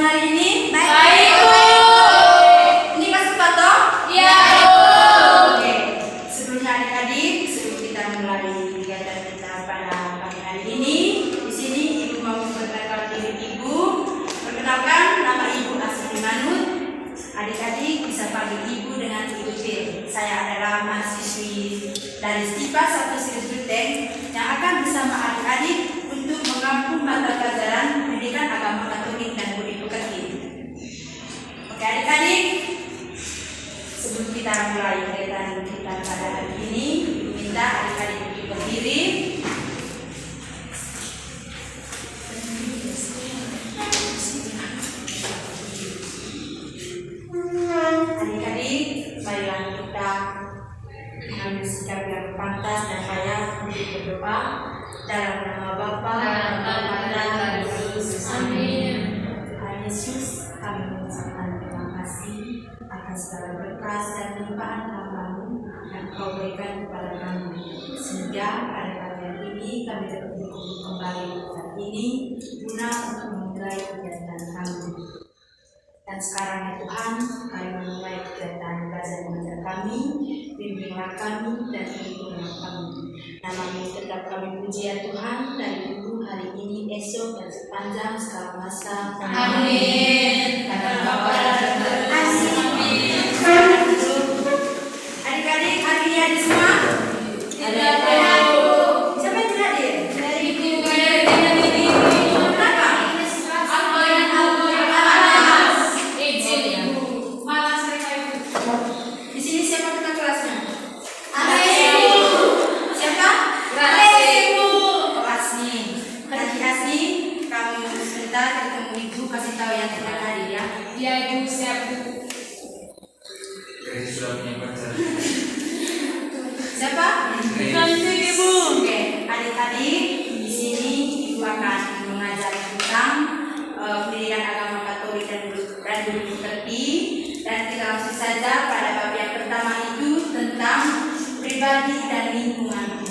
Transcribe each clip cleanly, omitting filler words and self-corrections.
hari ini? Baik, Bu. Ini masuk foto? Iya, Bu. Oke. Sebelumnya adik-adik, sebelum kita mulai kegiatan kita pada pagi hari ini, di sini Ibu mau memperkenalkan diri Ibu. Perkenalkan, nama Ibu Asri Manut. Adik-adik bisa panggil Ibu dengan Ibu Fir. Saya adalah mahasiswi dari STIPA 1 Sirus Genteng yang akan bersama adik-adik untuk mengampu mata pelajaran pendidikan agama Katolik dan budi pekerti. Oke adik-adik, sebelum kita mulai kegiatan kita pada hari ini, Ibu minta adik-adik untuk berdiri. Adik-adik, marilah kita mengambil sikap yang pantas dan layak untuk berdoa dalam nama Bapa dan Putra dan Roh Kudus. Amin. Tuhan Yesus, kami mengucapkan terima kasih atas segala berkat dan limpahan kamu yang Kau berikan kepada kami, sehingga pada pagi ini kami dapat berkumpul kembali saat ini guna untuk memulai kegiatan kami. Dan sekarang ya Tuhan, kami memulai kegiatan belajar mengajar kami, bimbinglah kami dan lindungilah kami. Nama-Mu tetap kami puji ya Tuhan, dari dulu, hari ini, esok, dan sepanjang segala masa. Amin. Karena Bapa dan Putra dan Roh Kudus. Amin. Adik-adik, hari ini ada semua? Tidak, Bu. Siapa yang tidak hadir? Dari Ibu, dari ini. Kenapa? Apa yang panas? Izin, Ibu. Malas mereka, Ibu. Di sini siapa ketua kelasnya? Ibu. Siapa? Ibu. Asni. Tadi Asni, kamu sebentar ketemu Ibu, kasih tahu yang tidak hadir ya. Ya, Ibu, siap, Bu. Grace sudah punya pacar. Siapa? Cantik, Ibu. Oke, adik-adik, di sini Ibu akan mengajar tentang pendidikan agama Katolik dan budi pekerti. Dan kita langsung saja pada bab yang pertama itu tentang pribadi dan lingkungan.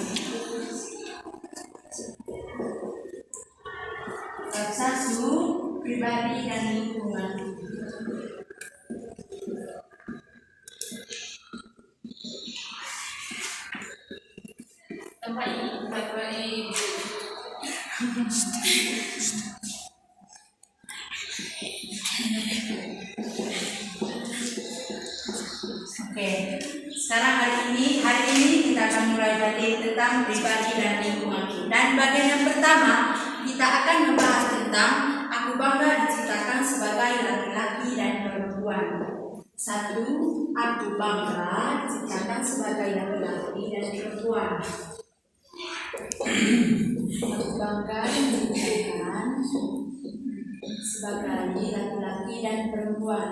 Bab 1, pribadi dan lingkungan. Tempat ini, tempat ini. Oke, sekarang hari ini kita akan mulai belajar tentang pribadi dan lingkungan. Dan bagian yang pertama kita akan membahas tentang aku bangga diciptakan sebagai laki-laki dan perempuan. 1. Aku bangga diciptakan sebagai laki-laki dan perempuan. Aku bangga diciptakan sebagai laki-laki dan perempuan.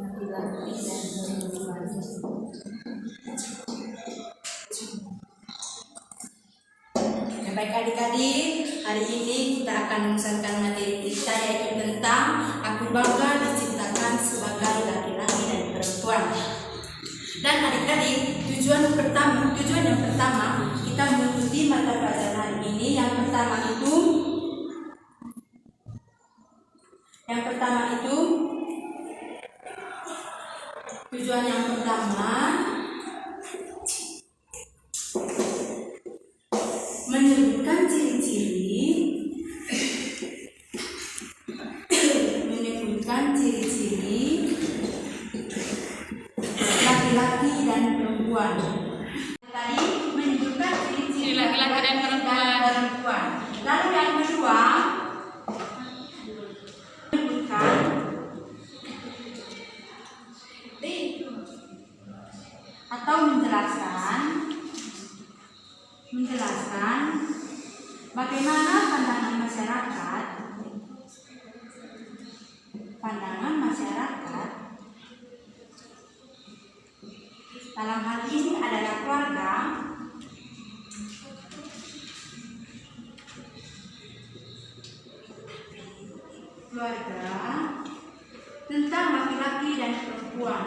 Laki-laki dan perempuan. Baik adik-adik, hari ini kita akan mengusahakan materi kita yaitu tentang aku bangga diciptakan sebagai laki-laki dan perempuan. Dan adik-adik, tujuan yang pertama kita mengikuti mata pelajaran hari ini. Yang pertama itu tujuan yang pertama menyebutkan ciri-ciri laki-laki dan perempuan. Tadi menyebutkan ciri-ciri Laki-laki dan perempuan. Lalu yang kedua menyebutkan atau menjelaskan bagaimana pandangan masyarakat dalam hal ini adalah keluarga tentang laki-laki dan perempuan.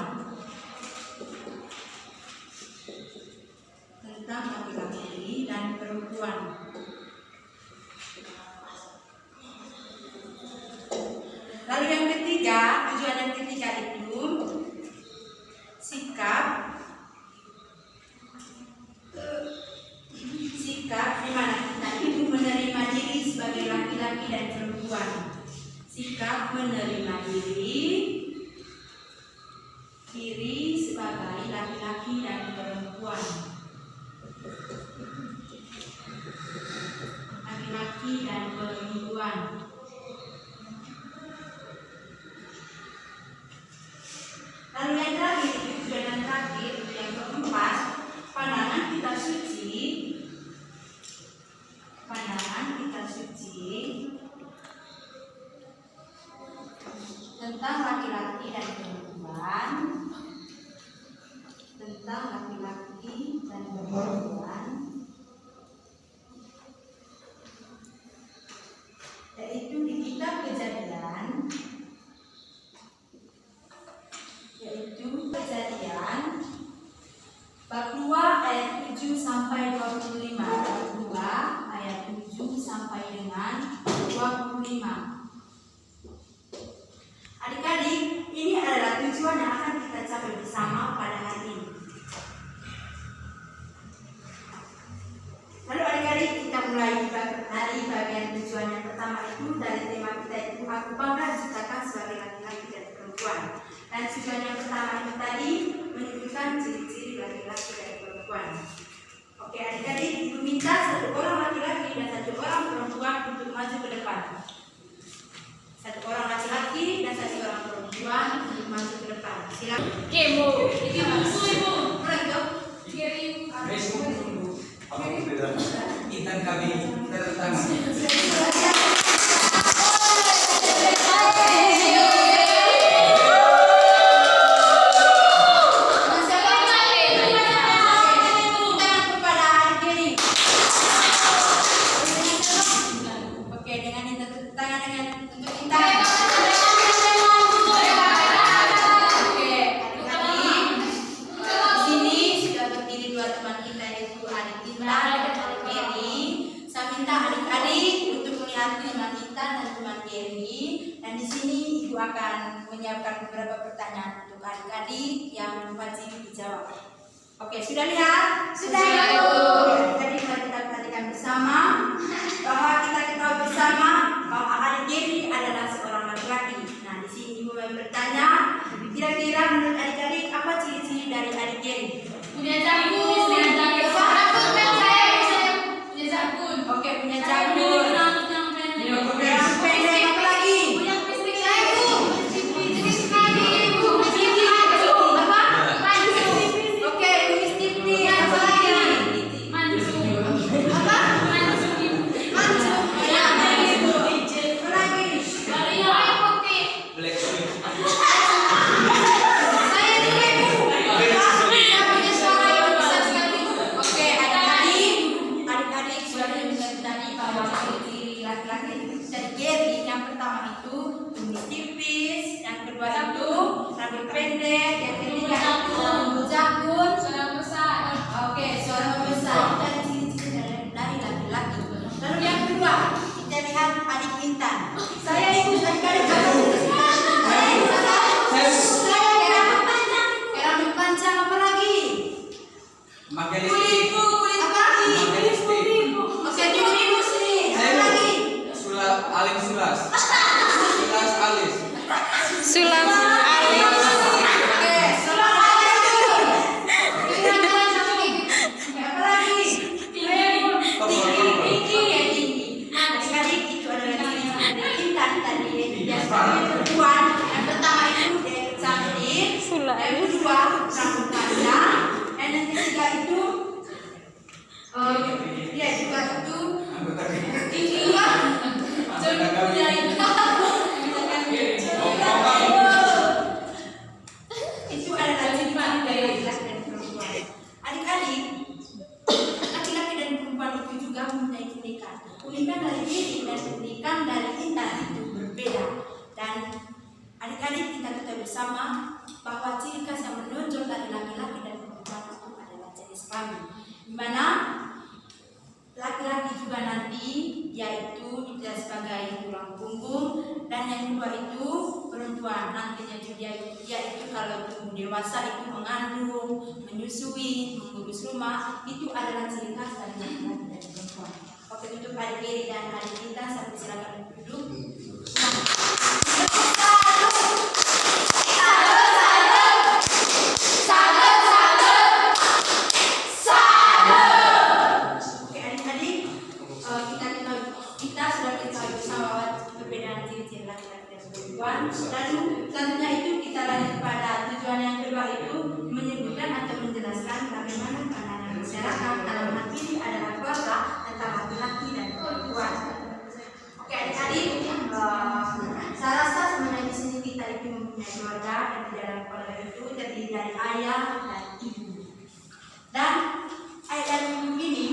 laki-laki dan perempuan. Sikap menerima diri sebagai laki-laki dan perempuan. Laki-laki dan perempuan. Lalu yang terakhir, tujuan terakhir, yang keempat, pandangan kita suci. Pandangan kita suci tentang laki-laki dan perempuan. Tentang laki-laki dan perempuan. Yaitu di kitab Kejadian. Bab 2 ayat 7 sampai 25. Bab 2 ayat 7 sampai dengan 25. Adik-adik, ini adalah tujuan yang akan kita capai bersama pada hari ini. Lalu adik-adik, kita mulai dari bagian tujuan yang pertama itu dari tema kita itu aku bangga diciptakan sebagai laki-laki dan perempuan. Dan tujuan yang pertama itu tadi menunjukkan ciri-ciri laki-laki dan perempuan. Oke adik-adik, ibu minta satu orang laki-laki dan satu orang perempuan untuk maju ke depan. Satu orang laki-laki dan satu orang perempuan untuk maju ke depan. Silakan. Oke, Bu. Ini buku, Ibu. Mulai dong. Kirim. Intan kami terutama. Akan menyiapkan beberapa pertanyaan untuk adik-adik yang wajib dijawab. Oke, sudah lihat? Sudah. Adik-adik mari kita perhatikan bersama bahwa kita ketahui bersama bahwa adik Geri adalah seorang laki-laki. Nah, di sini ibu mau bertanya, kira-kira menurut adik-adik apa ciri-ciri dari adik Geri? Punya jagung. Punya jagung. Oke, punya jagung. Yang pendek apa lagi? Unikan dari diri dan unikan dari Intan itu berbeda. Dan adik-adik kita ketahui bersama bahwa ciri khas yang menonjol dari laki-laki dan perempuan itu adalah jenis kelamin, di mana laki-laki juga nanti yaitu tidak sebagai tulang punggung, dan yang kedua itu perempuan nantinya yaitu kalau tumbuh dewasa itu mengandung, menyusui, mengurus rumah, itu adalah ciri khas dari laki-laki dan perempuan. Oke, untuk adik Geri dan adik Dita, sampai silakan duduk. Oke adik-adik, kita sudah ketahui bersama perbedaan ciri-ciri laki-laki dan perempuan. Lalu selanjutnya itu kita lanjut pada tujuan yang kedua, itu menyebutkan atau menjelaskan bagaimana pandangan masyarakat dalam hal ini adalah keluarga tentang laki-laki dan perempuan. Oke adik-adik, saya rasa sebenarnya di sini kita itu mempunyai keluarga, dan di dalam keluarga itu terdiri dari ayah dan ibu. Dan ayah dan ibu ini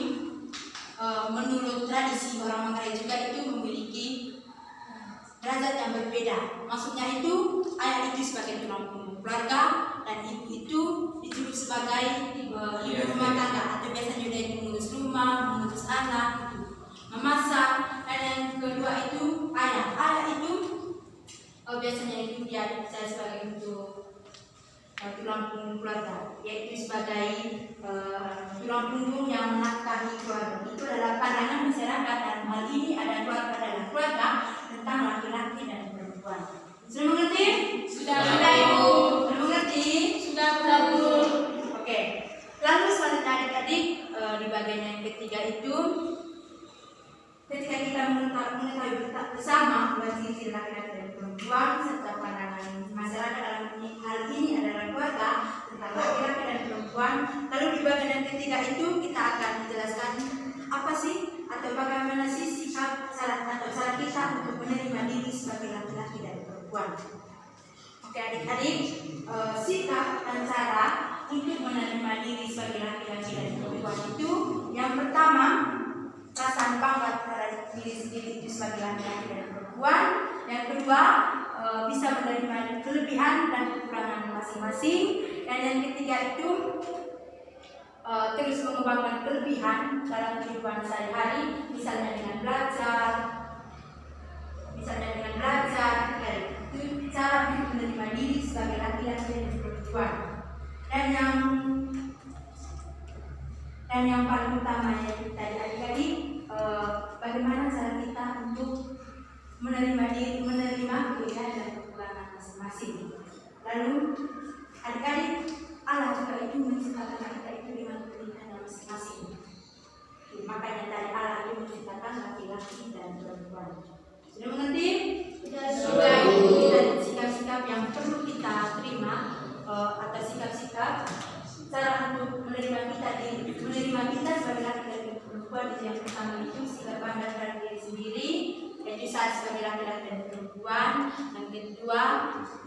menurut tradisi orang Manggarai juga itu memiliki derajat yang berbeda. Maksudnya itu ayah itu sebagai tulang punggung keluarga, dan ibu itu disebut sebagai ibu rumah tangga, atau biasanya dia itu mengurus rumah, mengurus anak, memasak. Dan yang kedua itu ayah. Ayah itu biasanya itu dia dipercaya sebagai untuk tulang punggung keluarga, yaitu sebagai tulang punggung yang menafkahi keluarga. Itu adalah pandangan masyarakat, dan hal ini adalah keluarga tentang laki-laki dan perempuan. Sudah mengerti? Sudah Ibu. Sudah mengerti? Sudah Bu. Oke. Lalu selanjutnya adik-adik, di bagian yang ketiga itu, ketika kita mengetahui bersama bahwa ciri-ciri laki-laki dan perempuan serta pandangan masyarakat dalam hal ini adalah keluarga tentang laki-laki dan perempuan. Lalu di bagian yang ketiga itu kita akan menjelaskan apa sih atau bagaimana sih sikap cara kita untuk menerima diri sebagai laki-laki dan perempuan. Oke adik-adik, sikap dan cara untuk menerima diri sebagai laki-laki dan perempuan itu, yang pertama, perasaan bangga terhadap diri sendiri itu sebagai laki-laki dan perempuan. Yang kedua, bisa menerima kelebihan dan kekurangan masing-masing. Dan yang ketiga itu terus mengembangkan kelebihan dalam kehidupan sehari-hari, misalnya dengan belajar, itu cara untuk menerima diri sebagai laki-laki dan perempuan. Dan yang paling utama yang kita adik-adik, bagaimana cara kita untuk menerima kelebihan dan kekurangan masing-masing. Lalu adik-adik, Allah juga itu menciptakan kita itu dengan kelebihan masing-masing. Makanya dari Allah itu menciptakan laki-laki dan perempuan. Sudah mengerti? Sudah. Dan sikap-sikap yang perlu kita terima, atau sikap-sikap cara untuk menerima kita sebagai laki-laki dan perempuan, itu yang pertama itu sikap bangga terhadap diri sendiri, yaitu saat sebagai laki-laki dan perempuan. Yang kedua,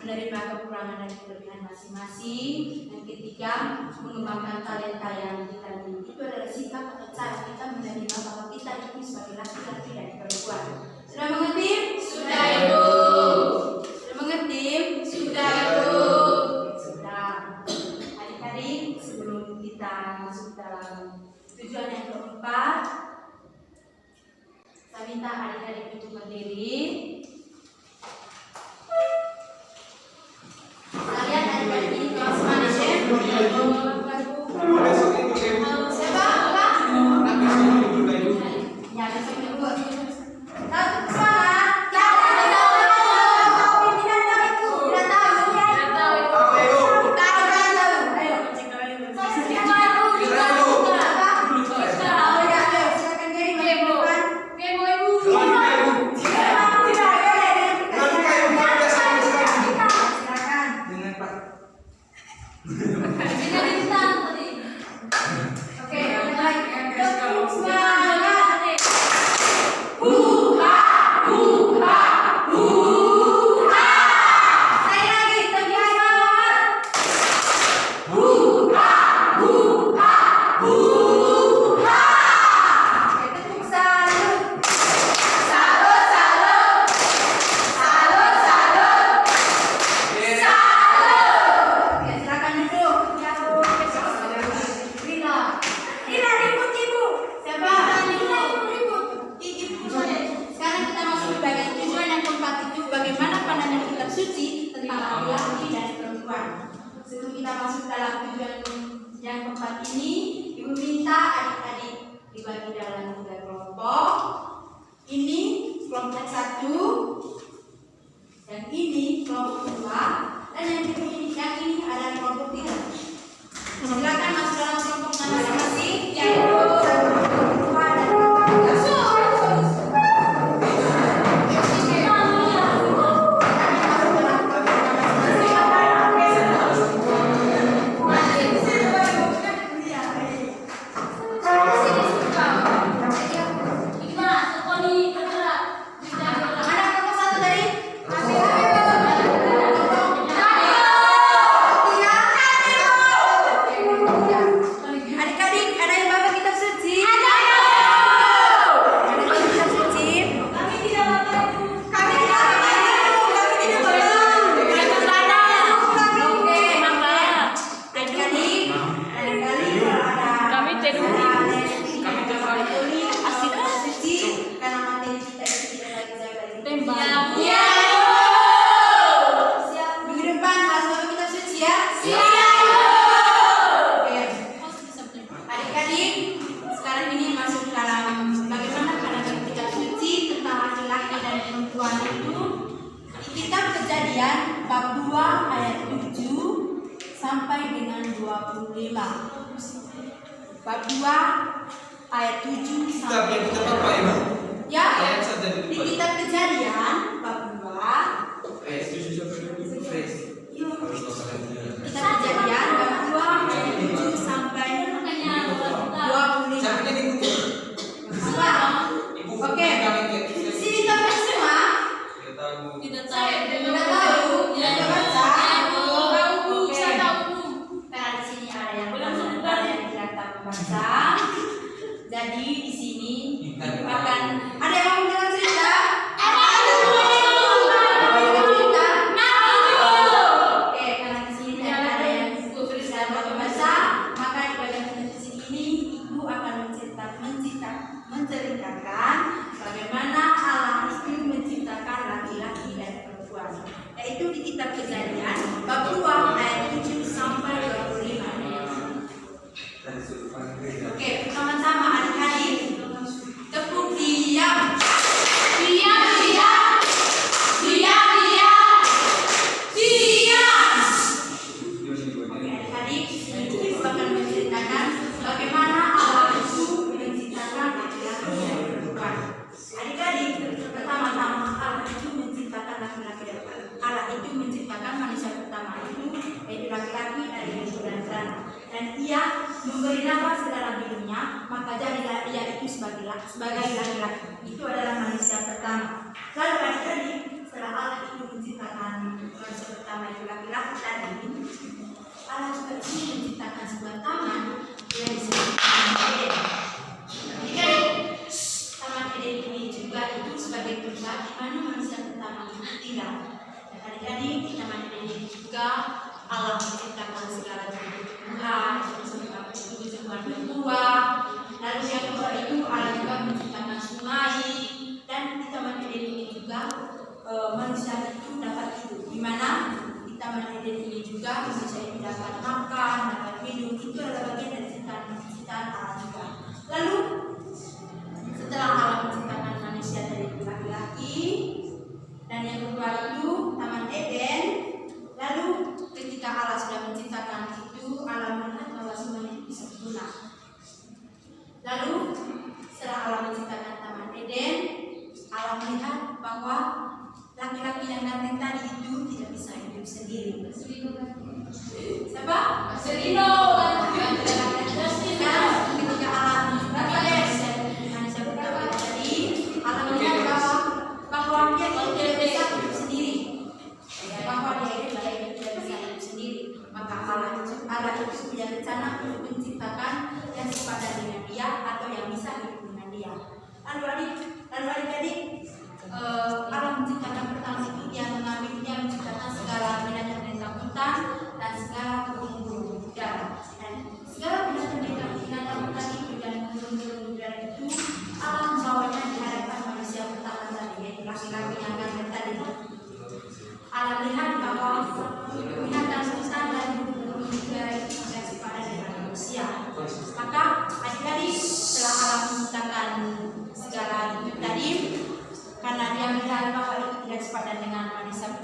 menerima kekurangan dan kelebihan masing-masing. Yang ketiga, mengembangkan talenta yang kita miliki. Itu adalah sikap atau cara kita menerima bahwa kita itu sebagai laki-laki dan perempuan. Sudah mengerti? Sudah Ibu. Sudah mengerti? Sudah Ibu. Sudah. Adik-adik, sebelum kita masuk dalam tujuan yang keempat, saya minta adik-adik untuk berdiri. Kalian adik-adik ini kelas mana sih? Siapa? Ya, besok Ibu. Satu semangat. Yang keempat ini, Ibu minta adik-adik dibagi dalam 3 kelompok. ini kelompok 2 dan yang ini adalah kelompok 3. Silakan masuk dalam kelompok masing-masing. Yang kelompok 2 dan kelompok 3. Bab 2 ayat 7 sampai dengan 25. Bab 2 ayat 7 sampai Kita Bapak Ibu. ya, Ayat saja di dulu. kitab Kejadian bab 2 Ayat 7 sampai 25. kitab Kejadian bab 2 ayat 7 sampai 25. Sampai ini buku. Apa? Ibu Oke. kami Di sini kita semua kita tahu. tidak tahu, tidak baca. Oke. Saya tahu. Karena di sini ada yang ada yang tidak tahu membaca. Jadi di sini akan ada yang mau mendengar cerita? Cerita? Oke, karena di sini tidak ada yang tulis dalam bahasa bahasa, maka di bagian di sini ibu akan menceritakan bagaimana Allah itu menciptakan laki-laki dan perempuan. Yaitu di kitab Kejadian bab 2 ayat 7 sampai 25. Oke, sama-sama adik-adik tepuk diam. Diam, diam. Diam, diam. Diam. Oke, adik-adik, ibu akan menceritakan bagaimana Allah itu menciptakan laki-laki dan perempuan. Adik-adik, pertama-tama Allah itu menciptakan laki-laki dan perempuan. Allah itu menciptakan manusia pertama itu yaitu laki-laki dari ibu dan anak. Dan ia memberi nama segala hidupnya, maka jadilah ia itu sebagai laki-laki. Itu adalah manusia pertama. Lalu adik-adik, setelah Allah itu menciptakan manusia pertama itu laki-laki tadi, Allah juga ingin menciptakan sebuah taman yang disebut Taman Eden. Adik-adik, Taman Eden ini juga itu sebagai tempat di mana manusia pertama itu tinggal. Dan adik-adik, di Taman Eden ini juga Allah menciptakan segala tumbuhan, tumbuhan berbuah. Lalu yang kedua itu Allah juga menciptakan sungai. Dan di Taman Eden ini juga manusia itu dapat hidup. Di mana di Taman Eden ini juga manusia itu dapat makan, dapat minum. Itu adalah bagian dari ciptaan Allah juga. Lalu setelah Allah menciptakan manusia dari laki-laki dan yang kedua itu Taman Eden, lalu ketika Allah sudah menciptakan itu, Allah melihat bahwa semuanya itu bisa berguna. Lalu setelah Allah menciptakan Taman Eden, Allah melihat bahwa laki-laki yang datang tadi itu tidak bisa hidup sendiri. Siapa? Selino. Ketika Allah menciptakan manusia pertama tadi, Allah melihat bahwa dia itu tidak bisa hidup sendiri. Bahwa dia itu tidak bisa hidup sendiri. Maka Allah itu punya rencana untuk menciptakan yang sepadan dengan dia atau yang bisa hidup dengan dia. Lalu adik-adik, Allah menciptakan pertama itu dia menciptakan segala binatang-binatang hutan dan segala burung-burung udara. Dan segala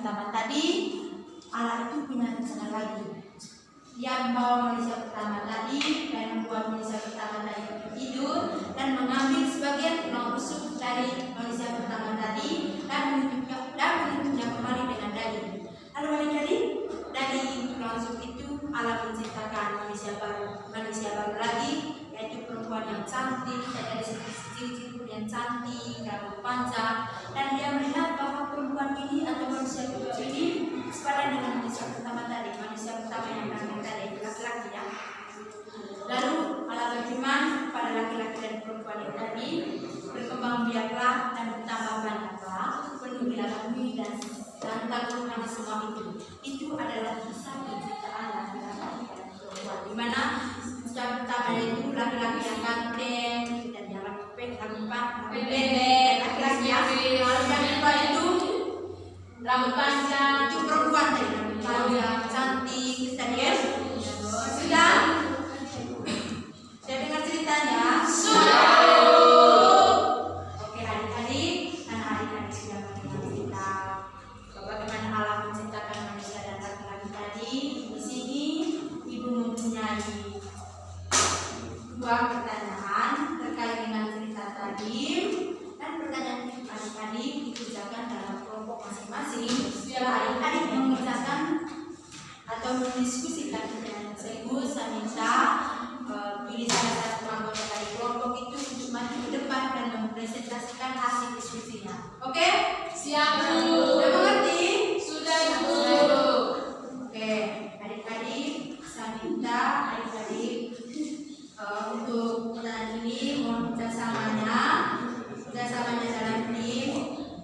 pertama tadi, Allah itu punya rencana lagi. Dia membawa manusia pertama tadi dan membuat manusia pertama tadi tidur dan mengambil sebagian tulang rusuk dari manusia pertama tadi dan menutupnya kembali dengan daging. Lalu adik-adik, dari tulang rusuk itu Allah menciptakan manusia baru lagi, yaitu perempuan yang cantik, dari ciri-ciri yang cantik, rambut panjang, dan dia melihat bahwa perempuan ini atau manusia baru ini sepadan dengan manusia pertama tadi, manusia pertama yang tadi, laki-laki ya. Lalu Allah berfirman kepada laki-laki dan perempuan yang tadi, berkembang biaklah dan bertambah banyaklah, penuhilah bumi dan taklukkan semua itu. Itu adalah kisah penciptaan laki-laki dan perempuan, di mana yang pertama itu laki-laki yang ganteng dan yang pendek, laki-laki yang kedua itu rambut panjang, itu perempuan tadi, rambut panjang, cantik, tadi ya. Sudah? Sudah dengar ceritanya? Sudah. Oke adik-adik, karena adik-adik sudah mendengar cerita bagaimana Allah menciptakan manusia dan laki-laki tadi. Di sini ibu mempunyai dua pertanyaan terkait dengan cerita tadi, dan pertanyaan adik-adik dikerjakan dalam kelompok masing-masing. Setelah adik-adik mengerjakan atau mendiskusikan pertanyaan tersebut, saya minta pilih salah satu anggota dari kelompok itu untuk maju ke depan dan mempresentasikan hasil diskusinya. Oke? Siap, Bu. Sudah mengerti? Sudah, Ibu. Oke, adik-adik, saya minta adik-adik untuk pertanyaan ini mohon kerjasamanya dalam tim,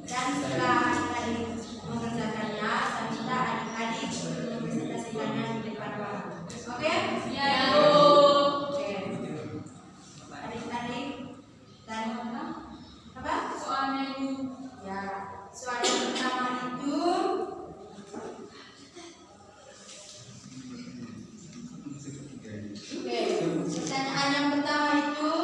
dan setelah adik-adik mengerjakannya, saya minta adik-adik mempresentasikannya di depan ruangan. Oke? Ya, Bu. Oke. Adik-adik, dan apa? Soalnya, Ibu. Ya, soal yang pertama itu oke, pertanyaan yang pertama itu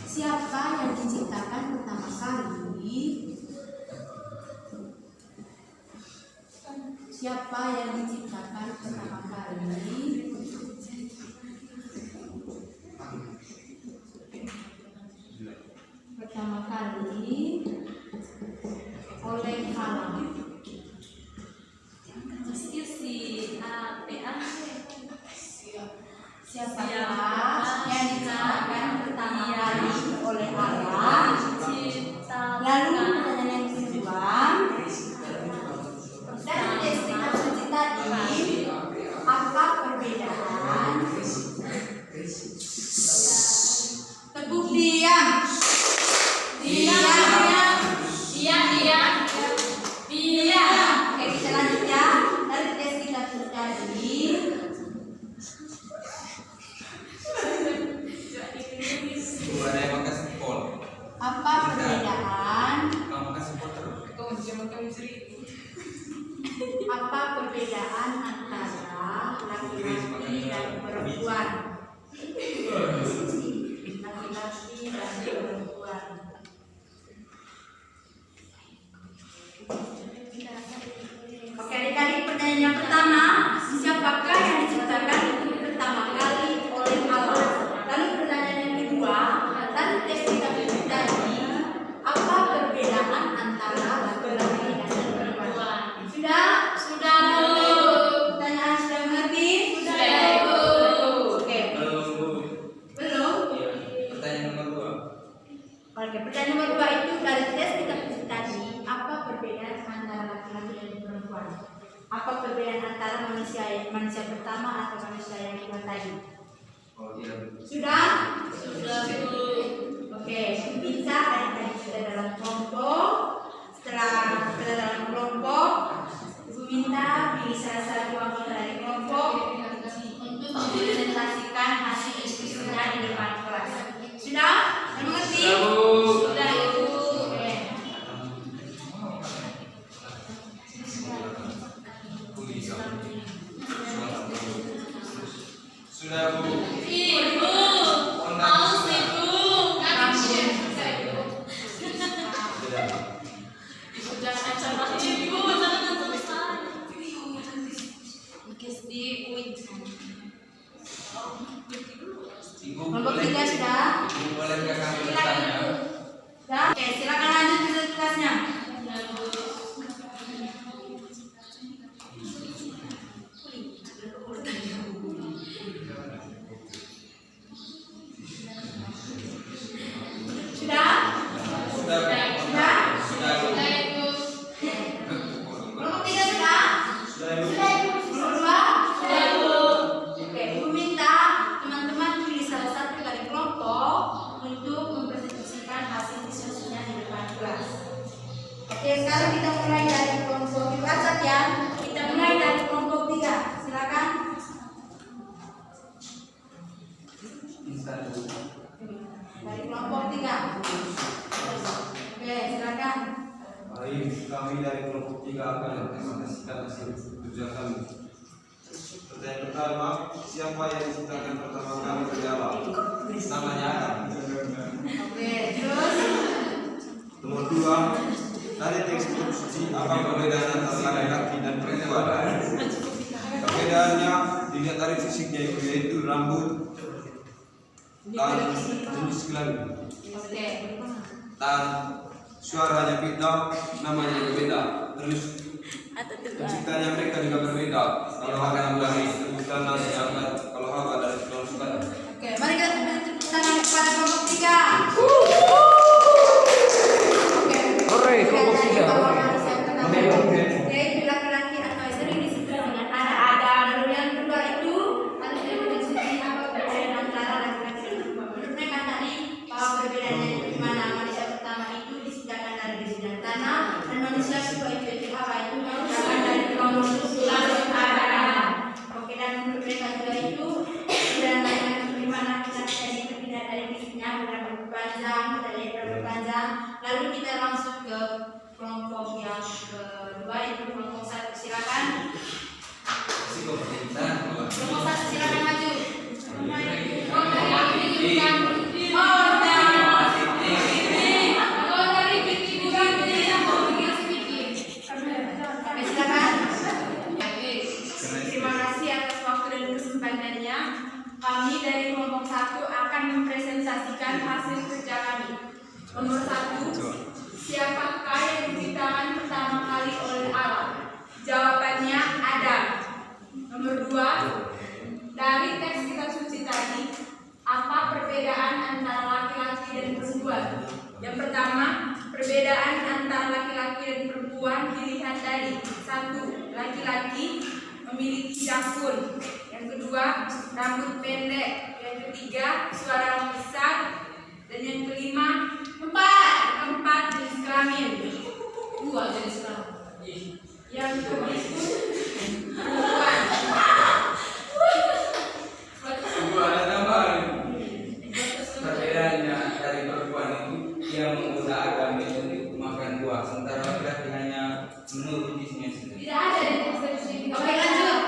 siapa yang diciptakan pertama kali? Siapa yang diciptakan pertama kali? Pertama kali oleh Allah. Siapa yang diciptakan pertama kali oleh Allah? Lalu pertanyaan yang kedua, dari deskripsi tadi, apa perbedaan? Teguh diam. Oke, kita lanjut ya. Dari deskripsi tadi, Ada yang makan sempol. apa perbedaan? Kamu makan sempol terus. Kau jangan makan seri. Apa perbedaan antara laki-laki dan perempuan? Laki-laki dan perempuan. Oke, adik-adik, pertanyaan yang pertama, siapakah yang diciptakan pertama kali oleh Allah? Lalu pertanyaan yang kedua, lalu tes kita tadi, apa perbedaan antara laki-laki dan perempuan? Sudah? Sudah, Bu. Pertanyaan sudah mengerti? Sudah, Ibu. Oke, belum? Iya. Pertanyaan nomor 2. Oke, pertanyaan nomor 2 itu dari tes kita tadi, apa perbedaan antara laki-laki dan perempuan? Apa perbedaan antara manusia pertama atau manusia yang kedua tadi? Oh iya. Sudah? Sudah, Bu. Oke, bisa adik-adik sudah dalam kelompok. Setelah dalam kelompok, Ibu minta pilih salah satu anggota dari kelompok untuk mempresentasikan hasil diskusinya di depan kelas. Sudah? Mengerti? Sudah, Ibu. Oke. Sudah Bu. Ibu. Haus ibu. Sudah. Ibu jangan ancam ibu. Jangan selesai. Di UIN. Ibu Kelompok boleh. 3 sudah. Ibu boleh ke kami Silakan bertanya. Ibu. Sudah? Oke, silakan lanjut ke kelasnya. Sudah? Sudah Bu. Sudah? Sudah Bu. Kelompok 3 sudah? Sudah Ibu. Kelompok 2? Oke, Ibu minta teman-teman pilih salah satu dari kelompok untuk mempresentasikan hasil diskusinya di depan kelas. Oke, sekarang kita mulai dari kelompok WhatsApp ya. Kita mulai dari kelompok 3. Silakan. Instan Bu. Dari kelompok 3. Oke, silakan. Baik, kami dari kelompok 3 akan mempresentasikan hasil kerja kami. Pertanyaan pertama, siapa yang diciptakan pertama kali berjalan? Namanya Adam. Oke, terus Nomor 2, dari teks kitab suci apa perbedaan antara laki-laki dan perempuan? Perbedaannya dilihat dari fisiknya yaitu rambut dan jenis kelamin. oke. Dan suaranya beda, namanya berbeda. Terus penciptanya mereka juga berbeda. Kalau Adam dari sebutan nasi angkat, kalau Hawa dari tulang suara. Oke, mari kita beri tepuk tangan kepada kelompok 3. Oke, kelompok 3. Yaitu laki-laki atau sering disebut dengan ada. Lalu yang kedua itu harus dimensi apa perbedaan antara laki-laki dan perempuan. Menurut mereka tadi bahwa perbedaannya itu di mana manusia pertama itu disediakan dari besi dan tanah dan manusia kedua itu yaitu Hawa itu disediakan dari kelompok lalu ada. Oke, dan menurut mereka juga itu perbedaan lain di mana laki-laki tadi terpindah dari fisiknya berambut panjang, dari rambut panjang. Lalu kita langsung ke kelompok yang kedua itu kelompok 1. Silakan. Risiko perintah. Kelompok 1 silakan maju. Oke, silakan. Terima kasih atas waktu dan kesempatannya. Kami dari kelompok 1 akan mempresentasikan hasil kerja kami. Nomor 1, siapakah yang diciptakan pertama kali oleh Allah? Jawabannya Adam. Nomor 2, dari teks kitab suci tadi, apa perbedaan antara laki-laki dan perempuan? Yang pertama, perbedaan antara laki-laki dan perempuan dilihat dari 1. Laki-laki memiliki dapur. Yang kedua, rambut pendek. Yang ketiga, suara yang besar. Dan yang kelima, keempat jenis kelamin. 2 jenis kelamin. Yang berikut perempuan. Ibu ada tambahan. Perbedaannya dari perempuan itu dia menggoda agama untuk makan buah, sementara laki-laki hanya menurut bisnya sendiri. Tidak ada di teks suci. Oke, lanjut.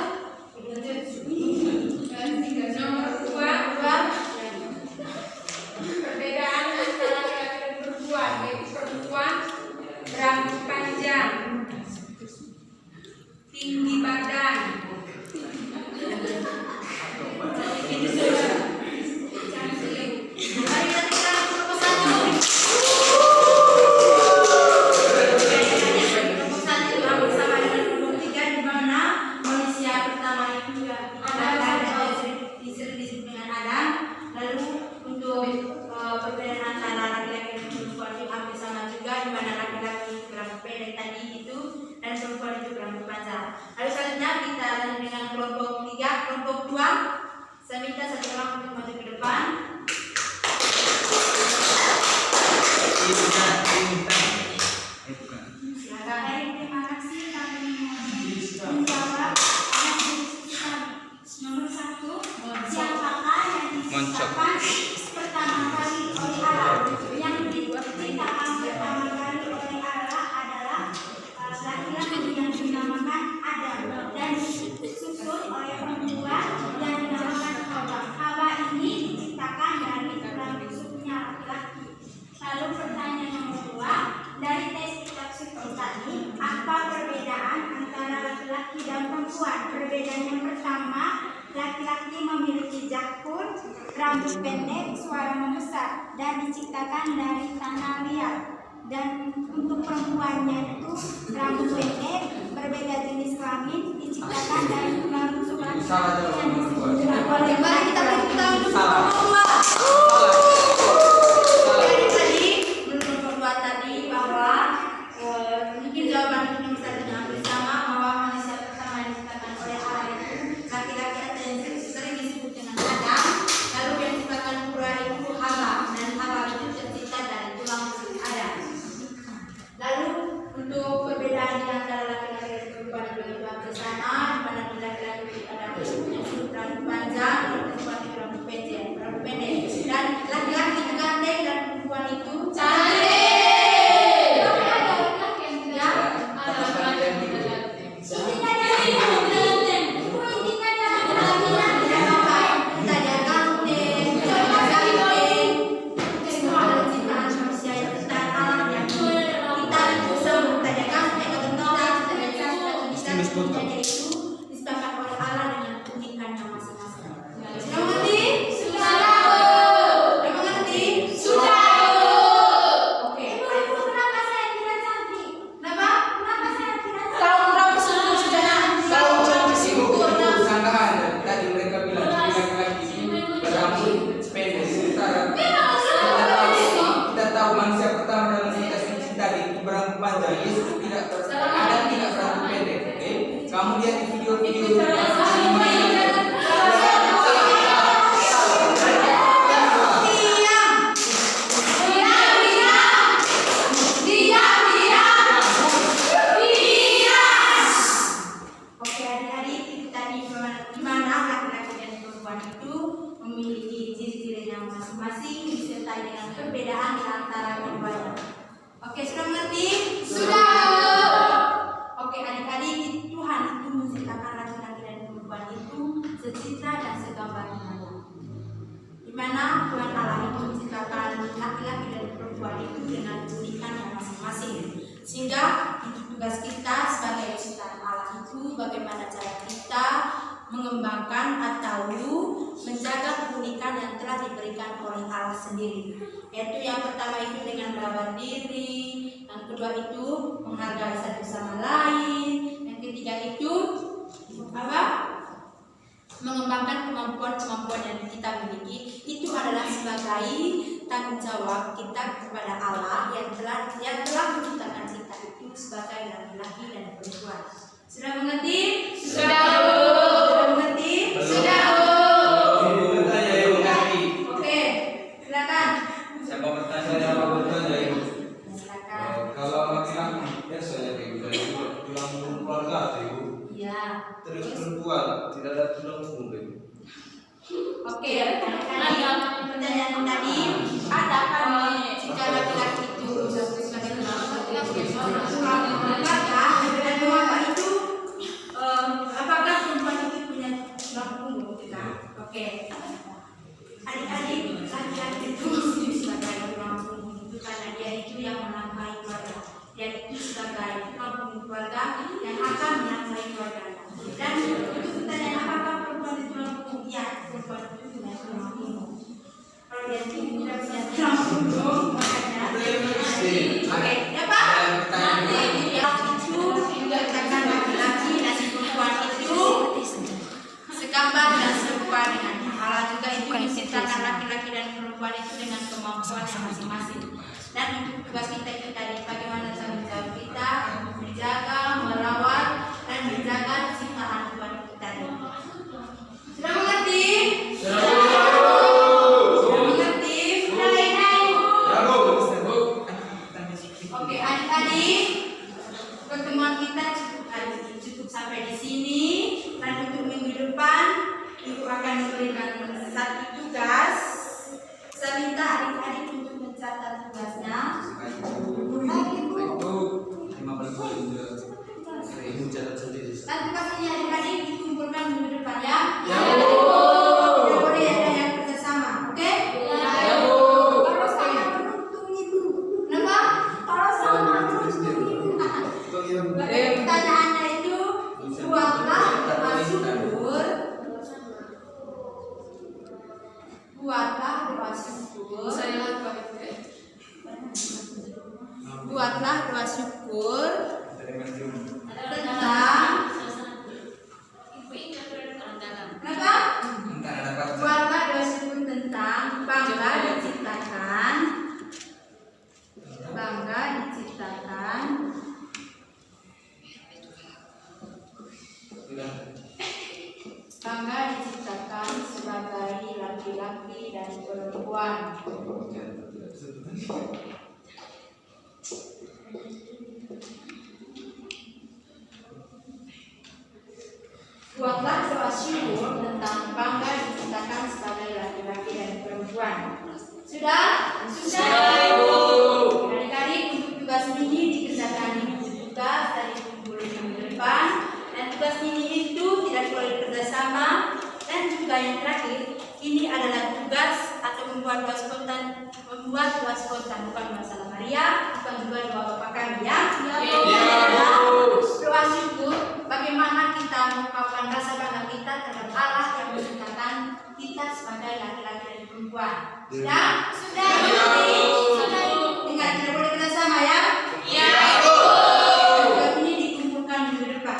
Nomor 2, perbedaan antara laki-laki dan perempuan, yaitu perempuan berambut panjang, tinggi perempuan. Perbedaan yang pertama, laki-laki memiliki jakun, rambut pendek, suara membesar, dan diciptakan dari tanah liat. Dan untuk perempuannya itu rambut pendek, berbeda jenis kelamin, diciptakan dari tulang rusuk Salah laki-laki. jawaban kedua. Mari kita beri tepuk tangan untuk Salah. semua. Salah. Dari tadi menurut kedua tadi bahwa mungkin jawaban itu bisa dijawab bersama bahwa manusia pertama diciptakan oleh Allah itu laki-laki atau yang sering disebut dengan Adam, lalu yang diciptakan pura itu Hawa, dan Hawa itu tercipta dari tulang rusuk Adam. Lalu untuk perbedaan di antara laki-laki dan perempuan itu juga bersama, di mana di laki-laki itu ada yang disebut rambut panjang, dan perempuan itu rambut pendek. Dan laki-laki itu ganteng dan perempuan itu cantik. Sanggahan dari tadi mereka bilang laki-laki berambut pendek, sementara kita tahu manusia pertama dalam cerita cinta itu berambut panjang. Yesus tidak ada tidak berambut pendek. Oke, kamu lihat di video-video Oke, adik-adik, itu tadi di mana laki-laki dan perempuan itu memiliki ciri-cirinya masing-masing disertai dengan perbedaan di antara keduanya. Oke, sudah mengerti? Oke, adik-adik, Tuhan itu menciptakan laki-laki dan perempuan itu secitra dan segambar Allah. Di mana Tuhan Allah itu menciptakan laki-laki dan perempuan itu dengan keunikannya masing-masing. Sehingga itu tugas kita sebagai ciptaan Allah itu bagaimana cara kita mengembangkan atau menjaga keunikan yang telah diberikan oleh Allah sendiri. Yaitu yang pertama itu dengan merawat diri, yang kedua itu menghargai satu sama lain, yang ketiga itu apa? Mengembangkan kemampuan-kemampuan yang kita miliki. Itu adalah sebagai tanggung jawab kita kepada Allah yang telah menciptakan kita itu sebagai laki-laki dan perempuan. Sudah mengerti? Sudah mengerti? Oke, silakan. Siapa bertanya? Silakan. Kalau laki-laki biasanya kayak gitu, tulang punggung keluarga tuh ibu. Iya. Terus perempuan tidak ada tulang punggung ibu. Oke, pertanyaan tadi ada kan jika laki-laki itu sebagai keluarga dan mengapa itu apakah perempuan itu punya tulang punggung kita? Oke, adik-adik laki-laki itu sebagai tulang punggung itu karena dia itu yang menafkahi keluarga. Dia itu sebagai tulang punggung keluarga yang akan menafkahi keluarga. Dan untuk pertanyaan apakah perempuan itu tulang punggung? Ya, perempuan itu punya tulang punggung. Kalau dia tidak punya tulang punggung, makanya oke, ya Pak. Nanti dia itu dikatakan laki-laki dan perempuan itu segambar dan serupa dengan Allah juga itu menciptakan laki-laki dan perempuan itu dengan kemampuan yang masing-masing. Dan untuk tugas kita itu tadi bagaimana tanggung jawab kita untuk menjaga, merawat dan menjaga ciptaan Tuhan itu tadi. Sudah mengerti? Oke, adik-adik, pertemuan kita cukup sampai di sini. Dan untuk minggu depan, Ibu akan memberikan satu tugas. Saya minta adik-adik untuk mencatat tugasnya. Dan tugas ini adik-adik dikumpulkan minggu depan ya. Tidak boleh ada yang kerjasama, oke? Kalau sama beruntung ibu. Kenapa? Kalau sama beruntung ibu. Pertanyaannya itu buatlah Bangga diciptakan sebagai laki-laki dan perempuan. Buatlah doa syukur tentang bangga diciptakan sebagai laki-laki dan perempuan. Sudah? Adik-adik, untuk tugas ini dikerjakan di tugas dari kumpul minggu depan, dan tugas ini itu tidak boleh kerjasama. Dan juga yang terakhir, ini adalah tugas atau membuat doa spontan, bukan masalah Maria, bukan juga doa Bapak kami ya. Doa syukur, bagaimana kita mengungkapkan rasa bangga kita terhadap Allah yang menciptakan kita sebagai laki-laki dan perempuan. Sudah? Sudah. Ingat, tidak boleh kerjasama ya. Tugas ini dikumpulkan minggu depan.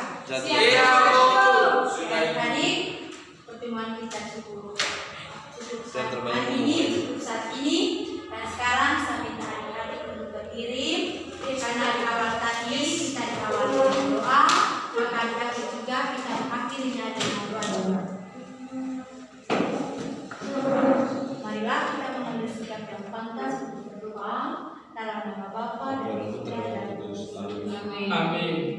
Adik-adik, pertemuan kita cukup hari ini, cukup saat ini, dan sekarang saya minta adik-adik untuk berkirim, karena di awal tadi kita diawali dengan doa, maka adik-adik juga kita mengakhirinya dengan doa. Marilah kita mengambil sikap yang pantas untuk berdoa dalam nama Bapa dan Putra dan Roh Kudus. Amin.